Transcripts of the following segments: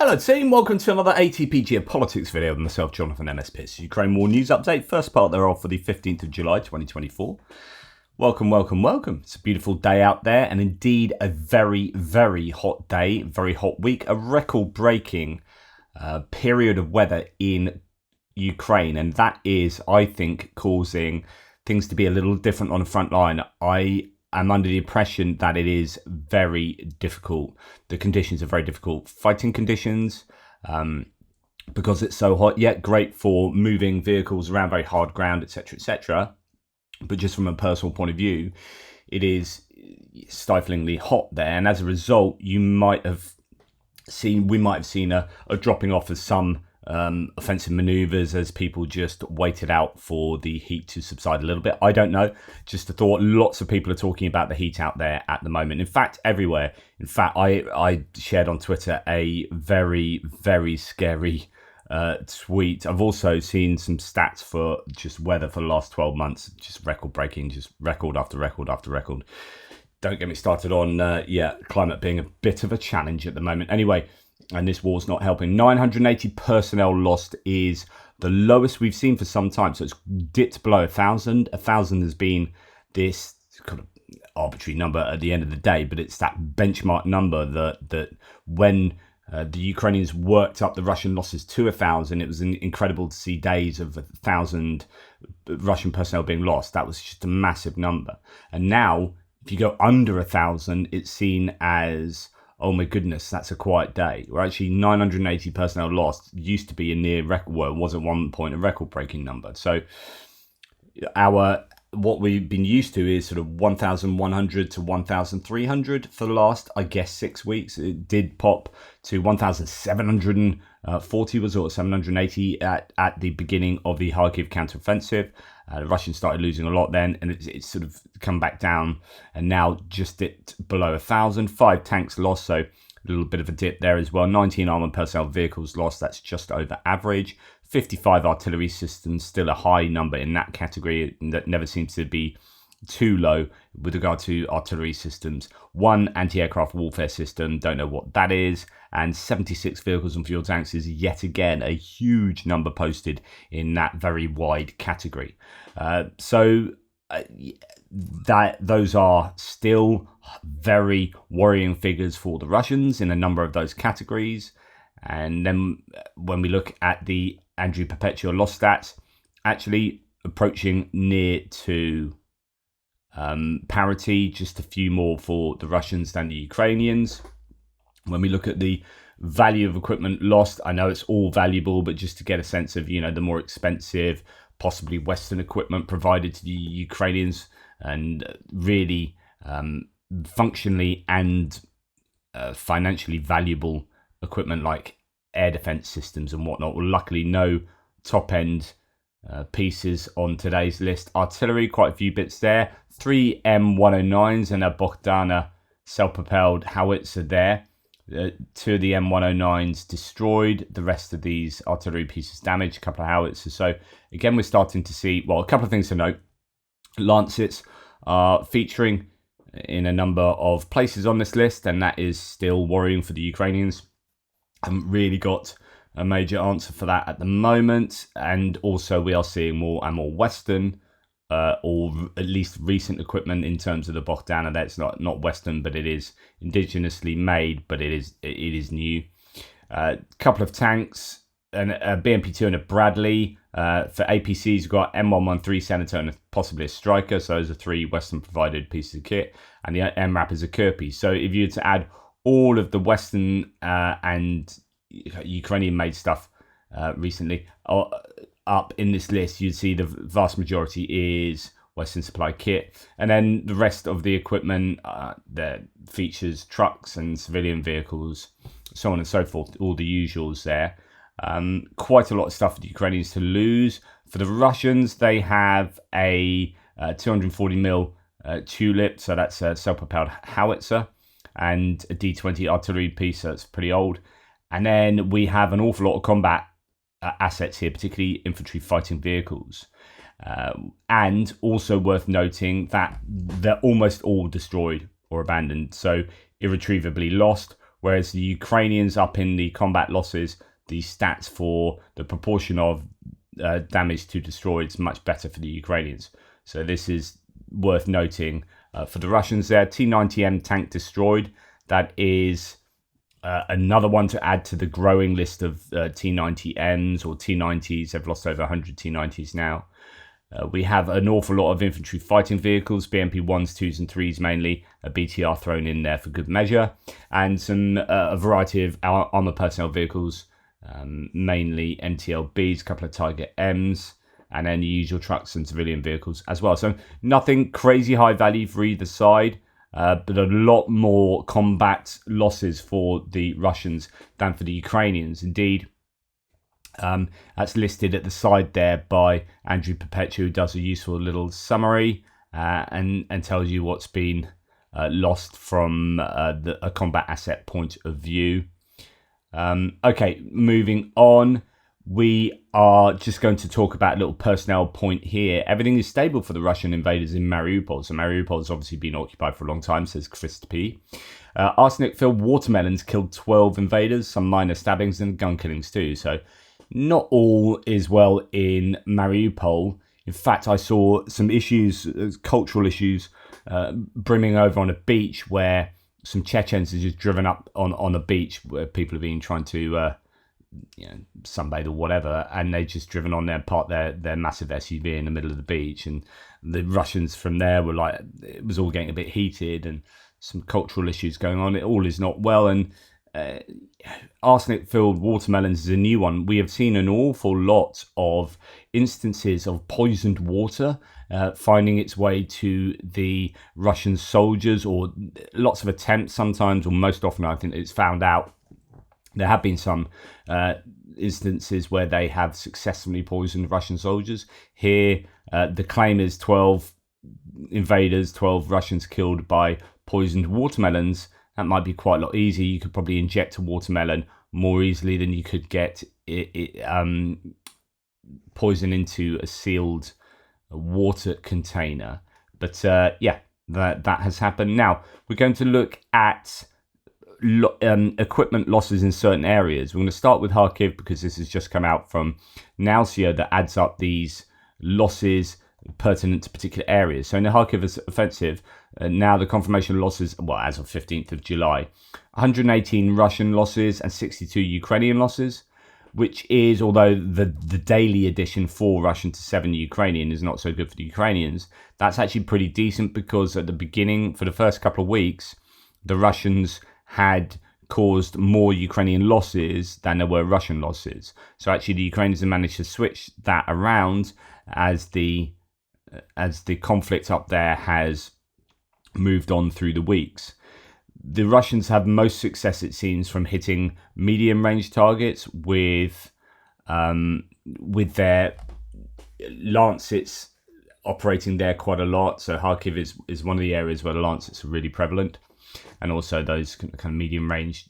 Hello team, welcome to another ATP Geopolitics video with myself, Jonathan MS Pitts. Ukraine War News Update, first part thereof for the 15th of July 2024. Welcome. It's a beautiful day out there and indeed a very, very hot day, very hot week, a record-breaking period of weather in Ukraine, and that is, I think, causing things to be a little different on the front line. I'm under the impression that it is very difficult. The conditions are very difficult. Fighting conditions, because it's so hot, yet great for moving vehicles around very hard ground, etc., etc. But just from a personal point of view, it is stiflingly hot there. And as a result, we might have seen a dropping off of some offensive maneuvers as people just waited out for the heat to subside a little bit. I don't know, just a thought. Lots of people are talking about the heat out there at the moment, in fact everywhere. In fact, I shared on Twitter a very, very scary tweet. I've also seen some stats for just weather for the last 12 months, just record breaking, just record after record after record. Don't get me started on climate being a bit of a challenge at the moment. Anyway, and this war's not helping. 980 personnel lost is the lowest we've seen for some time. So it's dipped below 1,000. 1,000 has been this kind of arbitrary number at the end of the day, but it's that benchmark number that when the Ukrainians worked up the Russian losses to 1,000, it was incredible to see days of 1,000 Russian personnel being lost. That was just a massive number. And now, if you go under 1,000, it's seen as, oh my goodness, that's a quiet day. We're actually 980 personnel lost. Used to be a near record, well, it was at one point a record-breaking number. So what we've been used to is sort of 1,100 to 1,300 for the last, I guess, 6 weeks. It did pop to 1,740 was or 780 at the beginning of the Kharkiv counteroffensive. The Russians started losing a lot then, and it's sort of come back down, and now just dipped below 1,000. 5 tanks lost, so a little bit of a dip there as well. 19 armoured personnel vehicles lost, that's just over average. 55 artillery systems, still a high number in that category. That never seems to be too low with regard to artillery systems. 1 anti-aircraft warfare system, don't know what that is, and 76 vehicles and fuel tanks is yet again a huge number posted in that very wide category. Those are still very worrying figures for the Russians in a number of those categories. And then when we look at the Andrew Perpetual loss stats, actually approaching near to parity, just a few more for the Russians than the Ukrainians. When we look at the value of equipment lost, I know it's all valuable, but just to get a sense of, the more expensive, possibly Western equipment provided to the Ukrainians, and really functionally and financially valuable equipment like air defense systems and whatnot. Well, luckily no top end pieces on today's list. Artillery, quite a few bits there. 3 M109s and a Bogdana self-propelled howitzer there. 2 of the M109s destroyed, the rest of these artillery pieces damaged, a couple of howitzers. So again, we're starting to see, well, a couple of things to note. Lancets are featuring in a number of places on this list, and that is still worrying for the Ukrainians. Haven't really got a major answer for that at the moment. And also we are seeing more and more Western or at least recent equipment in terms of the Bogdana. That's not Western, but it is indigenously made, but it is new. A couple of tanks, and a BMP-2 and a Bradley. For APCs, we've got M113 Senator and possibly a Striker. So those are 3 Western provided pieces of kit. And the MRAP is a Kirpi. So if you were to add all of the Western and Ukrainian made stuff recently up in this list, you'd see the vast majority is Western supply kit, and then the rest of the equipment that features trucks and civilian vehicles, so on and so forth, all the usuals there. Quite a lot of stuff for the Ukrainians to lose. For the Russians, they have a 240mm Tulip, so that's a self-propelled howitzer, and a D20 artillery piece, so that's pretty old. And then we have an awful lot of combat assets here, particularly infantry fighting vehicles. And also worth noting that they're almost all destroyed or abandoned, so irretrievably lost, whereas the Ukrainians up in the combat losses, the stats for the proportion of damage to destroyed is much better for the Ukrainians. So this is worth noting for the Russians there. T-90M tank destroyed. That is another one to add to the growing list of T-90Ms or T-90s. They've lost over 100 T-90s now. We have an awful lot of infantry fighting vehicles, BMP 1s, 2s and 3s mainly, a BTR thrown in there for good measure, and some a variety of armour personnel vehicles, mainly MTLBs, a couple of Tiger Ms, and then the usual trucks and civilian vehicles as well. So nothing crazy high value for either side, but a lot more combat losses for the Russians than for the Ukrainians. Indeed, that's listed at the side there by Andrew Perpetua, who does a useful little summary and tells you what's been lost from a combat asset point of view. Okay, moving on. We are just going to talk about a little personnel point here. Everything is stable for the Russian invaders in Mariupol. So Mariupol has obviously been occupied for a long time, says Chris P. Arsenic-filled watermelons killed 12 invaders, some minor stabbings and gun killings too. So not all is well in Mariupol. In fact, I saw some issues, cultural issues, brimming over on a beach where some Chechens are just driven up on a beach where people have been trying to sunbathe or whatever, and they just driven on there, parked their massive SUV in the middle of the beach, and the Russians from there were like, it was all getting a bit heated and some cultural issues going on. It all is not well, and arsenic-filled watermelons is a new one. We have seen an awful lot of instances of poisoned water finding its way to the Russian soldiers, or lots of attempts sometimes, or most often I think it's found out. There have been some instances where they have successfully poisoned Russian soldiers. Here, the claim is 12 invaders, 12 Russians killed by poisoned watermelons. That might be quite a lot easier. You could probably inject a watermelon more easily than you could get poison into a sealed water container. But yeah, that has happened. Now, we're going to look at equipment losses in certain areas. We're going to start with Kharkiv because this has just come out from Nalsio that adds up these losses pertinent to particular areas. So in the Kharkiv offensive, now the confirmation losses, well, as of 15th of July, 118 Russian losses and 62 Ukrainian losses, which is, although the daily addition 4 Russian to 7 Ukrainian is not so good for the Ukrainians, that's actually pretty decent, because at the beginning, for the first couple of weeks, the Russians had caused more Ukrainian losses than there were Russian losses. So actually the Ukrainians have managed to switch that around as the conflict up there has moved on through the weeks. The Russians have most success, it seems, from hitting medium range targets with their Lancets operating there quite a lot. So Kharkiv is one of the areas where the Lancets are really prevalent, and also those kind of medium range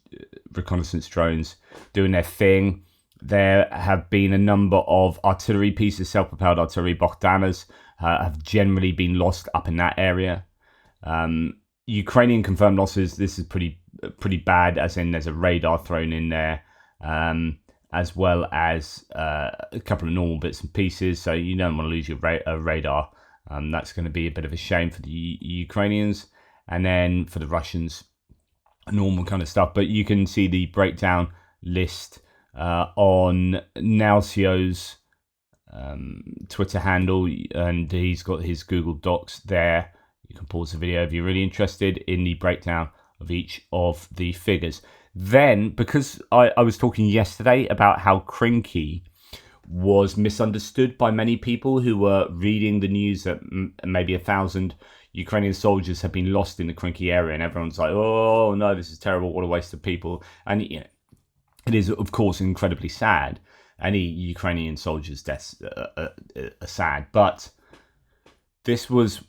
reconnaissance drones doing their thing. There have been a number of artillery pieces, self-propelled artillery, Bogdanas, have generally been lost up in that area. Ukrainian confirmed losses, this is pretty bad, as in there's a radar thrown in there, as well as a couple of normal bits and pieces. So you don't want to lose your radar. That's going to be a bit of a shame for the Ukrainians. And then for the Russians, normal kind of stuff. But you can see the breakdown list on Nalsio's Twitter handle, and he's got his Google Docs there. You can pause the video if you're really interested in the breakdown of each of the figures. Then, because I was talking yesterday about how Krinky was misunderstood by many people who were reading the news that maybe 1,000 Ukrainian soldiers have been lost in the Krinky area, and everyone's like, oh no, this is terrible, what a waste of people. And it is, of course, incredibly sad. Any Ukrainian soldiers' deaths are sad, but this was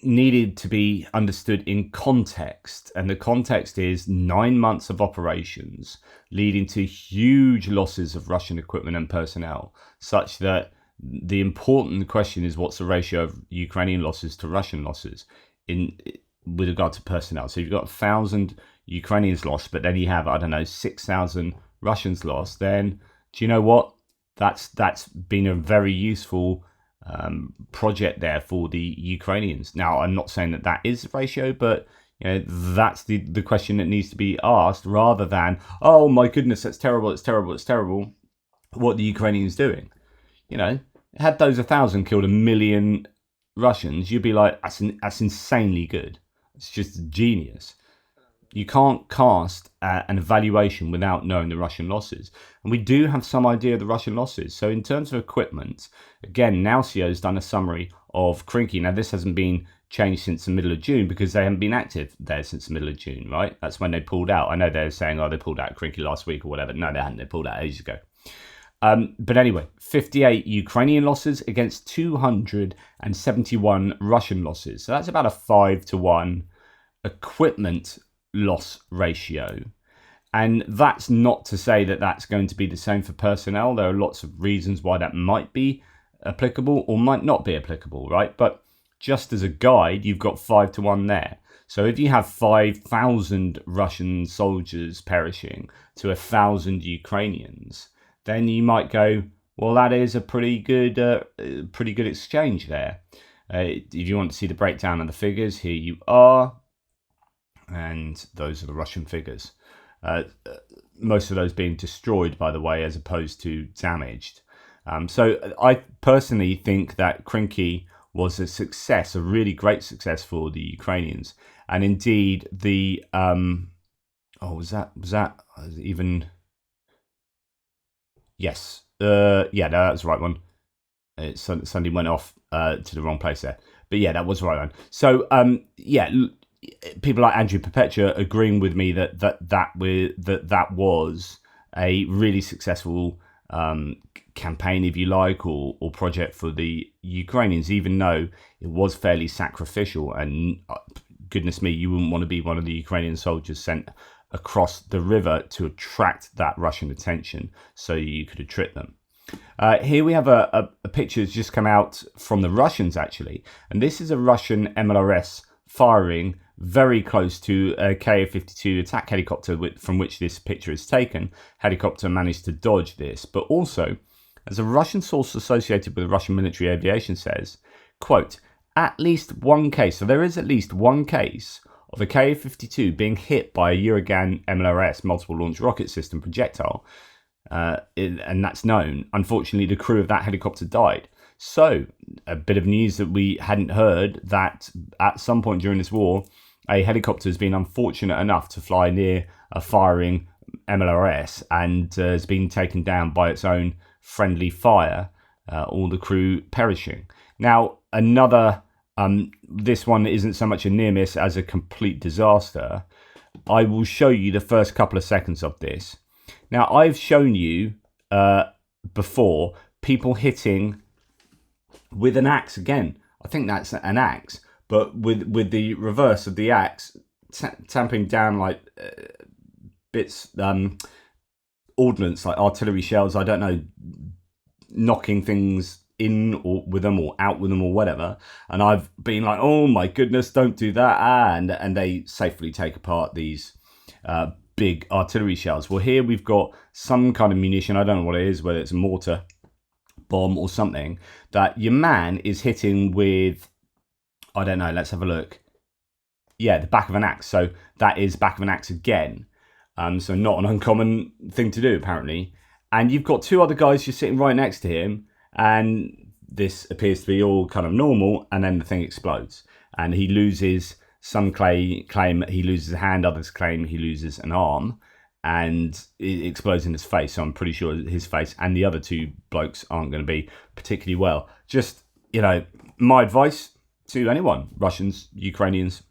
needed to be understood in context, and the context is 9 months of operations leading to huge losses of Russian equipment and personnel, such that the important question is, what's the ratio of Ukrainian losses to Russian losses with regard to personnel? So you've got 1,000 Ukrainians lost, but then you have, I don't know, 6,000 Russians lost, then do you know what? That's been a very useful project there for the Ukrainians. Now, I'm not saying that is the ratio, but that's the question that needs to be asked, rather than, oh my goodness, that's terrible, it's terrible, it's terrible. What the Ukrainians doing? Had those 1,000 killed 1,000,000 Russians, you'd be like, that's insanely good. It's just genius. You can't cast an evaluation without knowing the Russian losses. And we do have some idea of the Russian losses. So in terms of equipment, again, Nalcio's done a summary of Krinky. Now, this hasn't been changed since the middle of June because they haven't been active there since the middle of June, right? That's when they pulled out. I know they're saying, oh, they pulled out Krinky last week or whatever. No, they hadn't. They pulled out ages ago. But anyway, 58 Ukrainian losses against 271 Russian losses. So that's about a 5-to-1 equipment loss ratio. And that's not to say that that's going to be the same for personnel. There are lots of reasons why that might be applicable or might not be applicable, right? But just as a guide, you've got 5-to-1 there. So if you have 5,000 Russian soldiers perishing to 1,000 Ukrainians, then you might go, well, that is a pretty good exchange there. If you want to see the breakdown of the figures, here you are. And those are the Russian figures. Most of those being destroyed, by the way, as opposed to damaged. So I personally think that Krinky was a success, a really great success for the Ukrainians. And indeed, the was that even? Yes. Yeah, no, that was the right one. Sunday went off to the wrong place there. But yeah, that was the right one. So, people like Andrew Perpetua agreeing with me that was a really successful campaign, if you like, or project for the Ukrainians, even though it was fairly sacrificial. And goodness me, you wouldn't want to be one of the Ukrainian soldiers sent across the river to attract that Russian attention so you could attract them. Here we have a picture that's just come out from the Russians, actually. And this is a Russian MLRS firing very close to a Ka-52 attack helicopter from which this picture is taken. Helicopter managed to dodge this. But also, as a Russian source associated with the Russian military aviation says, quote, at least one case, so there is at least one case of a Ka-52 being hit by a Uragan MLRS, multiple launch rocket system projectile, and that's known. Unfortunately, the crew of that helicopter died. So, a bit of news that we hadn't heard, that at some point during this war, a helicopter has been unfortunate enough to fly near a firing MLRS and has been taken down by its own friendly fire, all the crew perishing. Now, another... this one isn't so much a near miss as a complete disaster. I will show you the first couple of seconds of this. Now, I've shown you before people hitting with an axe again. I think that's an axe, but with the reverse of the axe, tamping down like bits, ordnance, like artillery shells, I don't know, knocking things in or with them or out with them or whatever, and I've been like, oh my goodness, don't do that, and they safely take apart these big artillery shells. Well, here we've got some kind of munition, I don't know what it is, whether it's a mortar bomb or something, that your man is hitting with, I don't know, let's have a look. Yeah, the back of an axe. So that is back of an axe again. So not an uncommon thing to do, apparently. And you've got two other guys just sitting right next to him, and this appears to be all kind of normal, and then the thing explodes. And he loses, some claim he loses a hand, others claim he loses an arm, and it explodes in his face. So I'm pretty sure his face and the other two blokes aren't going to be particularly well. Just, my advice to anyone, Russians, Ukrainians,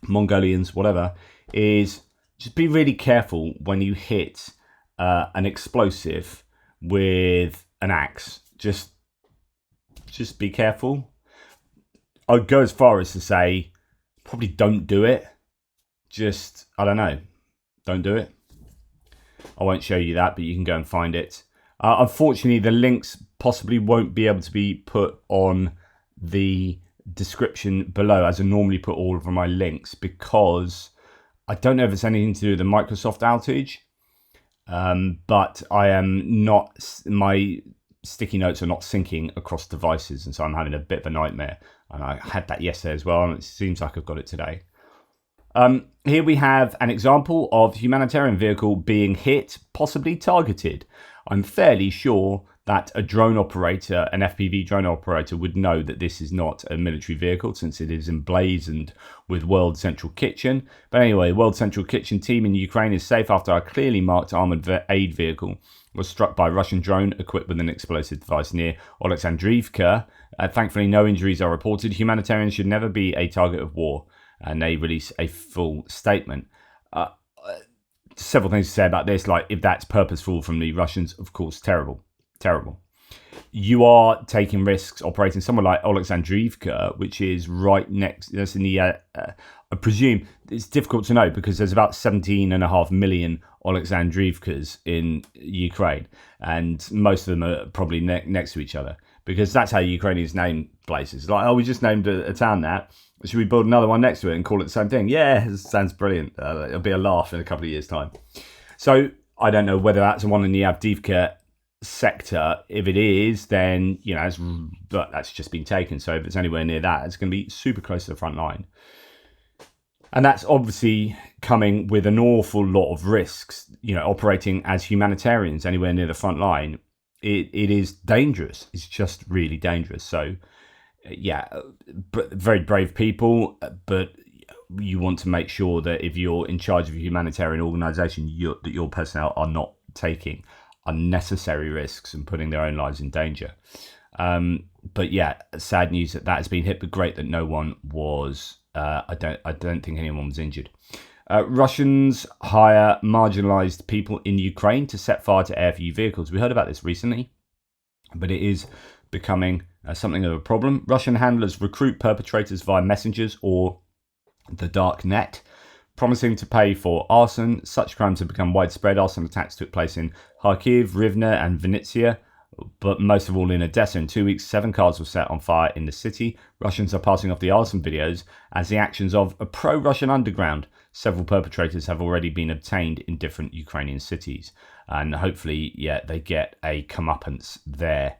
Mongolians, whatever, is just be really careful when you hit an explosive with an axe. Just be careful. I'd go as far as to say, probably don't do it. Just, I don't know, don't do it. I won't show you that, but you can go and find it. Unfortunately, the links possibly won't be able to be put on the description below, as I normally put all of my links, because I don't know if it's anything to do with the Microsoft outage, but I am not, my sticky notes are not syncing across devices, and so I'm having a bit of a nightmare. And I had that yesterday as well, and it seems like I've got it today. Here we have an example of humanitarian vehicle being hit, possibly targeted. I'm fairly sure that a drone operator, an FPV drone operator, would know that this is not a military vehicle since it is emblazoned with World Central Kitchen. But anyway, World Central Kitchen team in Ukraine is safe after a clearly marked armoured aid vehicle was struck by a Russian drone equipped with an explosive device near Alexandriivka. Thankfully, no injuries are reported. Humanitarians should never be a target of war. And they release a full statement. Several things to say about this, like if that's purposeful from the Russians, of course, terrible. You are taking risks operating somewhere like Alexandriivka, which is right next, that's in the, I presume, it's difficult to know because there's about 17.5 million Alexandriivkas in Ukraine, and most of them are probably next to each other, because that's how Ukrainians name places. Like, oh, we just named a town that. Should we build another one next to it and call it the same thing? Yeah, it sounds brilliant. It'll be a laugh in a couple of years' time. So I don't know whether that's one in the Avdiivka sector. If it is, then, you know, but that's just been taken. So if it's anywhere near that, it's going to be super close to the front line. And that's obviously coming with an awful lot of risks, you know, operating as humanitarians anywhere near the front line. It is dangerous. It's just really dangerous. So yeah, very brave people, but you want to make sure that if you're in charge of a humanitarian organisation, that your personnel are not taking unnecessary risks and putting their own lives in danger. But yeah, sad news that has been hit, but great that no one was. I don't think anyone was injured. Russians hire marginalised people in Ukraine to set fire to air-for-you vehicles. We heard about this recently, but it is becoming something of a problem. Russian handlers recruit perpetrators via messengers or the dark net, promising to pay for arson. Such crimes have become widespread. Arson attacks took place in Kharkiv, Rivne and Vinnytsia, but most of all in Odessa. In 2 weeks, 7 cars were set on fire in the city. Russians are passing off the arson videos as the actions of a pro-Russian underground. Several perpetrators have already been obtained in different Ukrainian cities, and hopefully, yeah, they get a comeuppance there.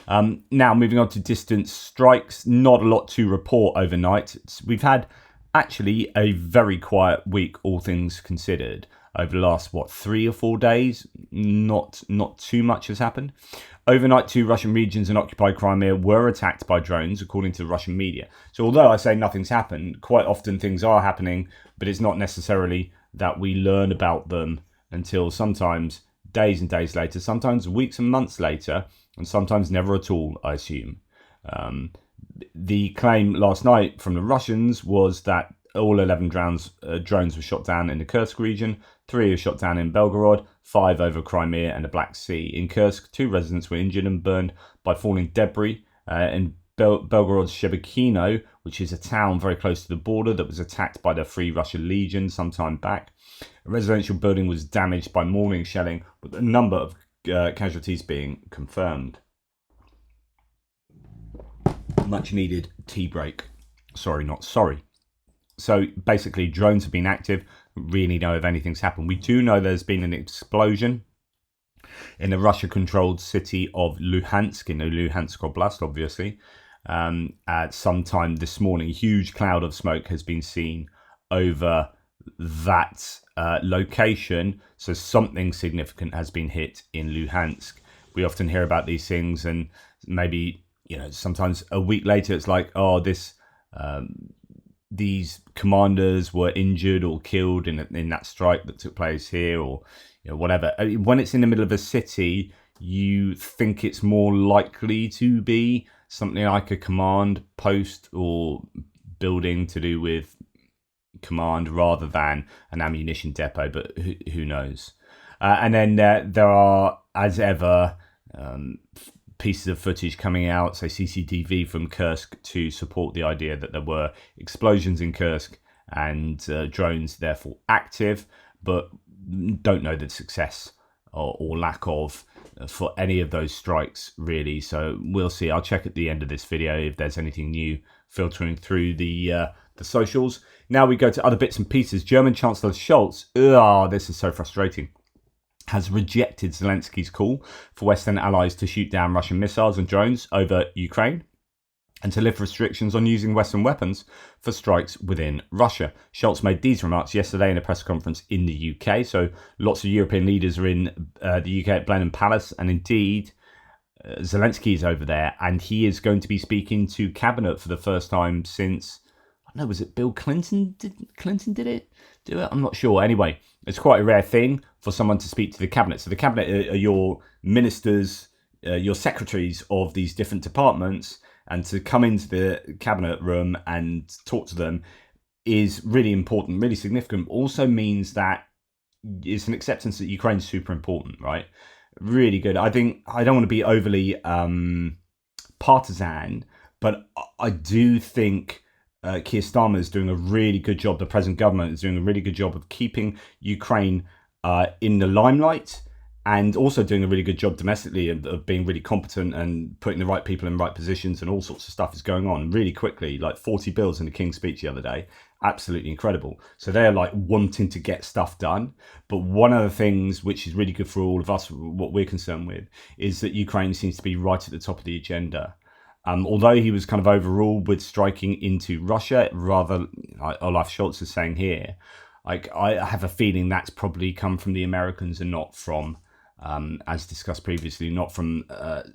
Now, moving on to distance strikes, not a lot to report overnight. We've had actually a very quiet week, all things considered. Over the last, 3 or 4 days, not too much has happened. Overnight, 2 Russian regions in occupied Crimea were attacked by drones, according to the Russian media. So although I say nothing's happened, quite often things are happening, but it's not necessarily that we learn about them until sometimes days and days later, sometimes weeks and months later, and sometimes never at all, I assume. The claim last night from the Russians was that all 11 drones were shot down in the Kursk region, 3 were shot down in Belgorod, 5 over Crimea and the Black Sea. In Kursk, 2 residents were injured and burned by falling debris. In Belgorod's Shebekino, which is a town very close to the border that was attacked by the Free Russian Legion some time back. A residential building was damaged by morning shelling, with a number of casualties being confirmed. Much needed tea break. Sorry, not sorry. So basically, drones have been active. Really know if anything's happened. We do know there's been an explosion in the Russia-controlled city of Luhansk, in the Luhansk Oblast, obviously. At some time this morning, a huge cloud of smoke has been seen over that location. So something significant has been hit in Luhansk. We often hear about these things, and maybe, you know, sometimes a week later it's like, oh, these commanders were injured or killed in that strike that took place here, or, you know, whatever. I mean, when it's in the middle of a city, you think it's more likely to be something like a command post or building to do with command rather than an ammunition depot, but who knows. And then there are, as ever, pieces of footage coming out, say CCTV from Kursk, to support the idea that there were explosions in Kursk and drones therefore active, but don't know the success or lack of for any of those strikes, really. So we'll see. I'll check at the end of this video if there's anything new filtering through the socials. Now we go to other bits and pieces. German Chancellor Scholz, this is so frustrating, has rejected Zelensky's call for Western allies to shoot down Russian missiles and drones over Ukraine and to lift restrictions on using Western weapons for strikes within Russia. Scholz made these remarks yesterday in a press conference in the UK. So lots of European leaders are in the UK at Blenheim Palace, and indeed Zelensky is over there, and he is going to be speaking to cabinet for the first time since, I don't know, was it Bill Clinton? Did Clinton do it? I'm not sure. Anyway, it's quite a rare thing for someone to speak to the cabinet. So the cabinet are your ministers, your secretaries of these different departments, and to come into the cabinet room and talk to them is really important, really significant. Also means that it's an acceptance that Ukraine's super important, right? Really good. I think I don't want to be overly partisan, but I do think Keir Starmer is doing a really good job. The present government is doing a really good job of keeping Ukraine in the limelight, and also doing a really good job domestically of being really competent and putting the right people in the right positions, and all sorts of stuff is going on really quickly, like 40 bills in the King's speech the other day. Absolutely incredible. So they're like wanting to get stuff done. But one of the things which is really good for all of us, what we're concerned with, is that Ukraine seems to be right at the top of the agenda. Although he was kind of overruled with striking into Russia, rather, like Olaf Scholz is saying here, like I have a feeling that's probably come from the Americans and not from, as discussed previously, not from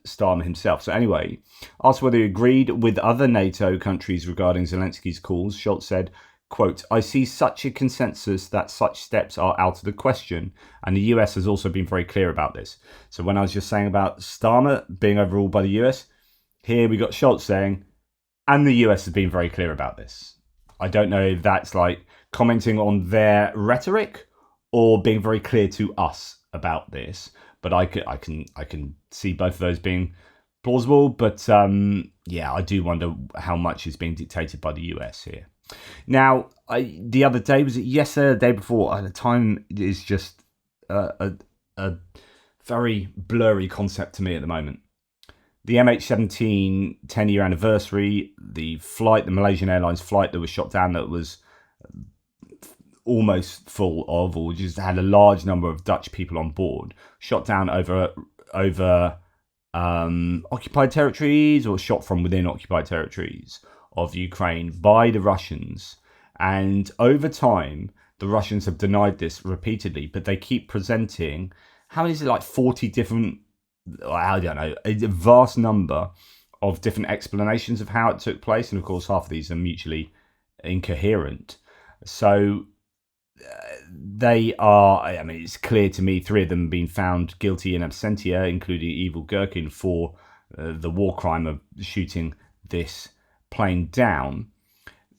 Starmer himself. So anyway, asked whether he agreed with other NATO countries regarding Zelensky's calls, Scholz said, quote, "I see such a consensus that such steps are out of the question, and the US has also been very clear about this." So when I was just saying about Starmer being overruled by the US, here we got Scholz saying, and the US has been very clear about this. I don't know if that's like commenting on their rhetoric or being very clear to us about this, but I can see both of those being plausible. But yeah, I do wonder how much is being dictated by the US here. Now, the other day, was it yesterday, the day before? The time is just a very blurry concept to me at the moment. The MH17 10-year anniversary, the Malaysian Airlines flight that was shot down, that was almost full of, or just had a large number of Dutch people on board, shot down over occupied territories, or shot from within occupied territories of Ukraine by the Russians. And over time, the Russians have denied this repeatedly, but they keep presenting, how many is it, like 40 different, I don't know, a vast number of different explanations of how it took place. And of course, half of these are mutually incoherent. So they are, I mean, it's clear to me, 3 of them have been found guilty in absentia, including Evil Gherkin, for the war crime of shooting this plane down.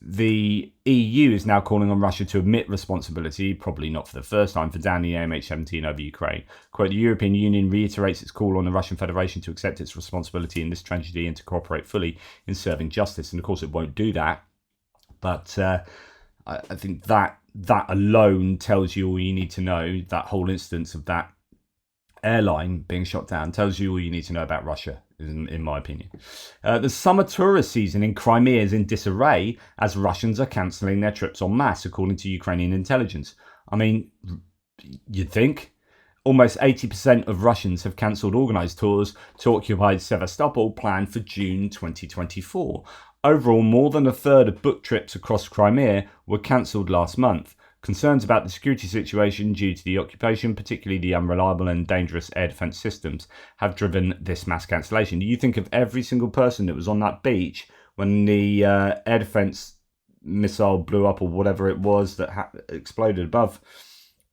The EU is now calling on Russia to admit responsibility, probably not for the first time, for downing the MH17 over Ukraine. Quote, "The European Union reiterates its call on the Russian Federation to accept its responsibility in this tragedy and to cooperate fully in serving justice." And of course, it won't do that. But I think that alone tells you all you need to know. That whole instance of that airline being shot down tells you all you need to know about Russia, in my opinion. The summer tourist season in Crimea is in disarray as Russians are cancelling their trips en masse, according to Ukrainian intelligence. I mean, you'd think almost 80% of Russians have cancelled organised tours to occupied Sevastopol planned for June 2024. Overall, more than a third of booked trips across Crimea were cancelled last month. Concerns about the security situation due to the occupation, particularly the unreliable and dangerous air defence systems, have driven this mass cancellation. You think of every single person that was on that beach when the air defence missile blew up, or whatever it was that exploded above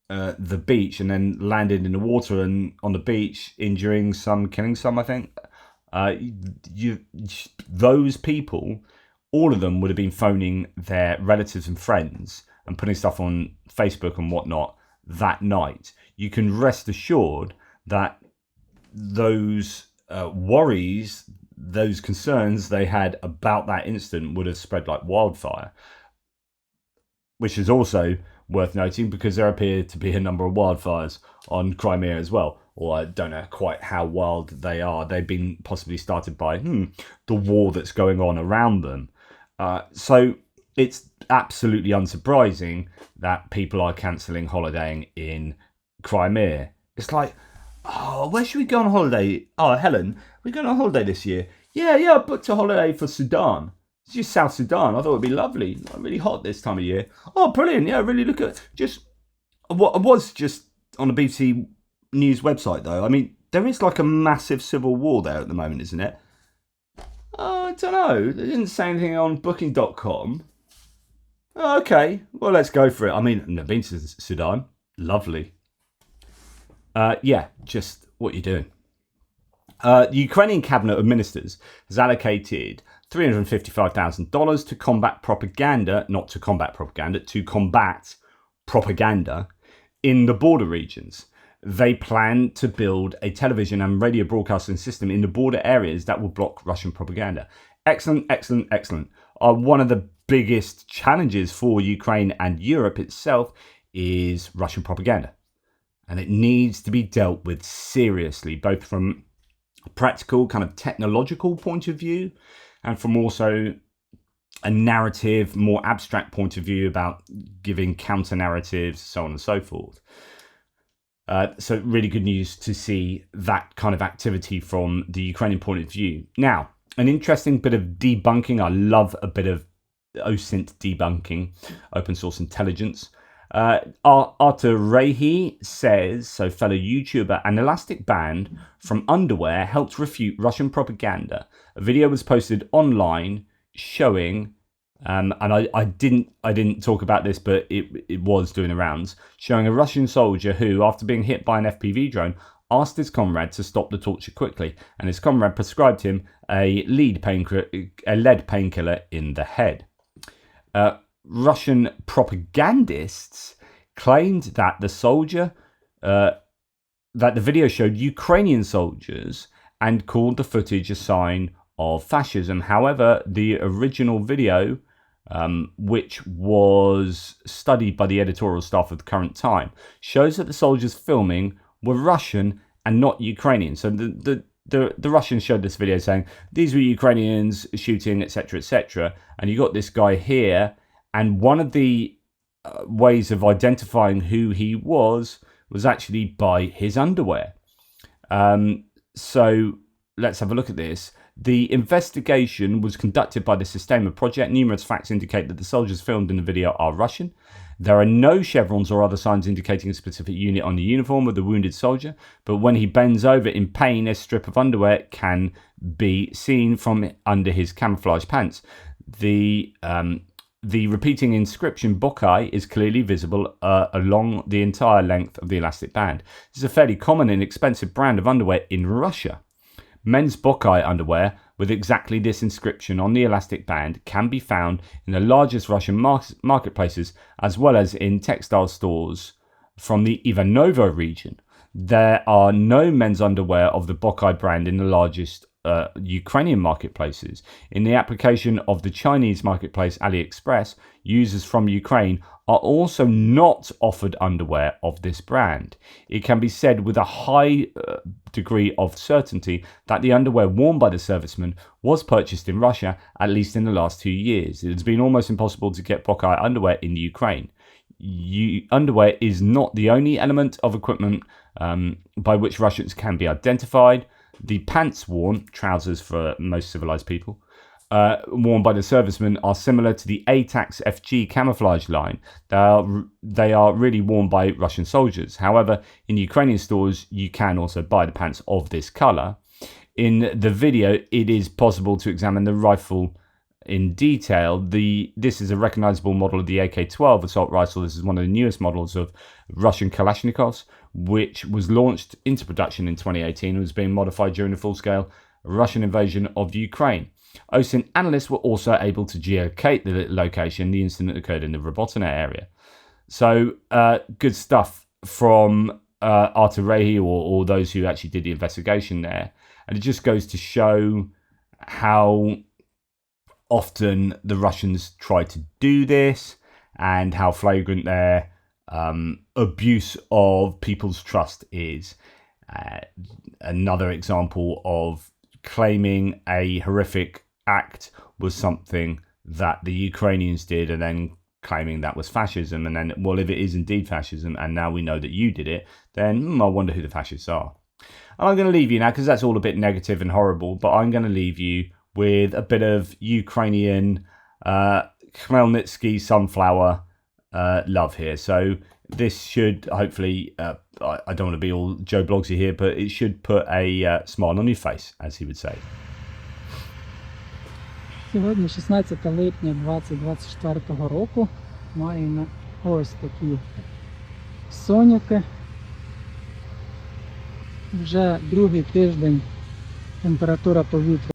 the beach and then landed in the water and on the beach, injuring some, killing some, I think. Those people, all of them would have been phoning their relatives and friends and putting stuff on Facebook and whatnot that night. You can rest assured that those worries, those concerns they had about that incident would have spread like wildfire, which is also worth noting because there appear to be a number of wildfires on Crimea as well. Or I don't know quite how wild they are. They've been possibly started by the war that's going on around them. So it's absolutely unsurprising that people are cancelling holidaying in Crimea. It's like, oh, where should we go on holiday? Oh, Helen, we're going on holiday this year. Yeah, I booked a holiday for Sudan. It's just South Sudan. I thought it'd be lovely. Really hot this time of year. Oh, brilliant. Yeah, really look at just what I was just on a BBC News website, though. I mean, there is like a massive civil war there at the moment, isn't it? I don't know. They didn't say anything on booking.com. Oh, okay, well, let's go for it. I mean, I've never been to Sudan. Lovely. Yeah, just what you're doing. The Ukrainian cabinet of ministers has allocated $355,000 to combat propaganda, not to combat propaganda, to combat propaganda in the border regions. They plan to build a television and radio broadcasting system in the border areas that will block Russian propaganda. Excellent, excellent, excellent. One of the biggest challenges for Ukraine and Europe itself is Russian propaganda. And it needs to be dealt with seriously, both from a practical, kind of technological point of view, and from also a narrative, more abstract point of view about giving counter narratives, so on and so forth. So really good news to see that kind of activity from the Ukrainian point of view. Now, an interesting bit of debunking. I love a bit of OSINT debunking, open source intelligence. Artur Rehi says, so fellow YouTuber, an elastic band from underwear helped refute Russian propaganda. A video was posted online showing, and I didn't talk about this, but it was doing the rounds, showing a Russian soldier who, after being hit by an FPV drone, asked his comrade to stop the torture quickly, and his comrade prescribed him a lead painkiller in the head. Russian propagandists claimed that that the video showed Ukrainian soldiers and called the footage a sign of fascism. However, the original video, which was studied by the editorial staff of the current time, shows that the soldiers filming were Russian and not Ukrainian. So the Russians showed this video saying these were Ukrainians shooting, etc., etc. And you got this guy here, and one of the ways of identifying who he was actually by his underwear. So let's have a look at this. The investigation was conducted by the Systema project. Numerous facts indicate that the soldiers filmed in the video are Russian. There are no chevrons or other signs indicating a specific unit on the uniform of the wounded soldier, but when he bends over in pain, a strip of underwear can be seen from under his camouflage pants. The repeating inscription Bokai is clearly visible along the entire length of the elastic band. This is a fairly common and expensive brand of underwear in Russia. Men's Bokai underwear with exactly this inscription on the elastic band can be found in the largest Russian marketplaces, as well as in textile stores from the Ivanovo region. There are no men's underwear of the Bokai brand in the largest Ukrainian marketplaces. In the application of the Chinese marketplace AliExpress, users from Ukraine are also not offered underwear of this brand. It can be said with a high degree of certainty that the underwear worn by the servicemen was purchased in Russia, at least in the last 2 years. It has been almost impossible to get Bokai underwear in the Ukraine. Underwear is not the only element of equipment by which Russians can be identified. The pants worn, trousers for most civilized people, worn by the servicemen are similar to the ATAX FG camouflage line. They are really worn by Russian soldiers. However, in Ukrainian stores, you can also buy the pants of this color. In the video, it is possible to examine the rifle in detail. This is a recognizable model of the AK-12 assault rifle. This is one of the newest models of Russian Kalashnikovs, which was launched into production in 2018 and was being modified during the full-scale Russian invasion of Ukraine. OSINT analysts were also able to geolocate the location the incident occurred in the Robotina area. So good stuff from Artur Rehi or those who actually did the investigation there. And it just goes to show how often the Russians try to do this and how flagrant their abuse of people's trust is. Another example of claiming a horrific act was something that the Ukrainians did and then claiming that was fascism. And then, well, if it is indeed fascism and now we know that you did it, then I wonder who the fascists are. And I'm going to leave you now because that's all a bit negative and horrible, but I'm going to leave you with a bit of Ukrainian Khmelnytsky sunflower love here. So this should hopefully, I don't want to be all Joe Blogsy here, but it should put a smile on your face, as he would say. Сьогодні 16 липня 2024 року. Маємо ось такі соняки. Вже другий тиждень температура повітря.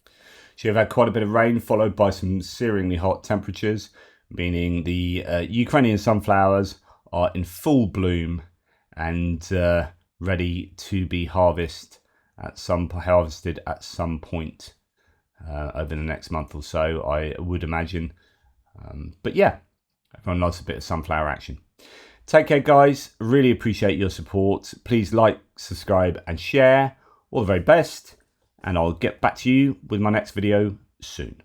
So you've had quite a bit of rain followed by some searingly hot temperatures, meaning the Ukrainian sunflowers are in full bloom and ready to be harvested at some point over the next month or so, I would imagine. But yeah, everyone loves a bit of sunflower action. Take care, guys. Really appreciate your support. Please like, subscribe, and share. All the very best. And I'll get back to you with my next video soon.